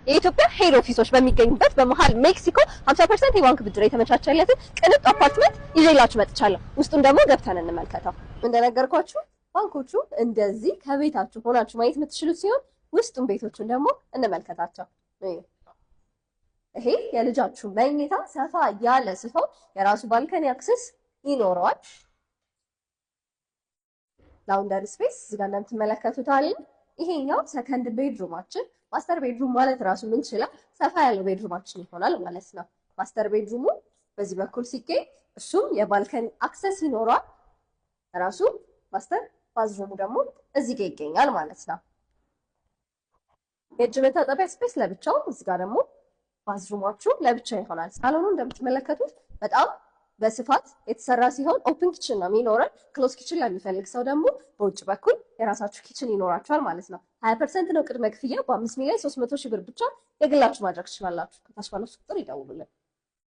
የኢትዮጵያ ሄድ ኦፊሶች በሚገኙበት በመሃል ሜክሲኮ 50% የባንክ ብድር የተመቻቸለትን ቅንጡ አፓርትመንት ይዤላችሁ መጥቻለሁ። ውስጡን ደግሞ ገብተን እንመልከተው። እንደነገርኳችሁ ባንኮቹ እንደዚህ ከቤታችሁ ሆናችሁ ማየት የምትችሉት ሲሆን ውስጡን ቤቶቹን ደግሞ እንመልከታቸው። ይሄ የልጃችሁ መኝታ ሰፋ ያለ ሲሆን የራሱ ባልከኒ አክሰስ ይኖረዋል። ላውንደሪ ስፔስ እዚህ ጋር እንደምትመለከቱት አለ። ይሄኛው ሰከንድ ቤድሩማችን ማስተር ቤድሩም ማለት ራሱ ምን ይችላል ሰፋ ያለው ቤድሩማችን ይሆናል ማለት ነው። ማስተር ቤድሩሙ በዚህ በኩል ሲገኝ እሱም የባልከኒ አክሰስ ይኖረዋል። ራሱ ማስተር ባዝሩሙ ደግሞ እዚህ ጋር ይገኛል ማለት ነው። የእጅ መታጠቢያ ስፔስ ለብቻው፣ እዚህ ጋር ደግሞ ባዝሩማችሁ ለብቻ ይሆናል። ሳሎኑ እንደምትመለከቱት በጣም በስፋት የተሰራ ሲሆን ኦፕን ኪችን ነው የሚኖረን። ክሎዝ ኪችን ለሚፈልግ ሰው ደግሞ በውጭ በኩል የራሳችሁ ኪችን ይኖራችኋል ማለት ነው። 20% ነው ቅድመ ክፍያ። በ5,300,000 ብር ብቻ የግላችሁ ማድረግ ትችላላችሁ። ከታች ባለው ቁጥር ይደውሉልን።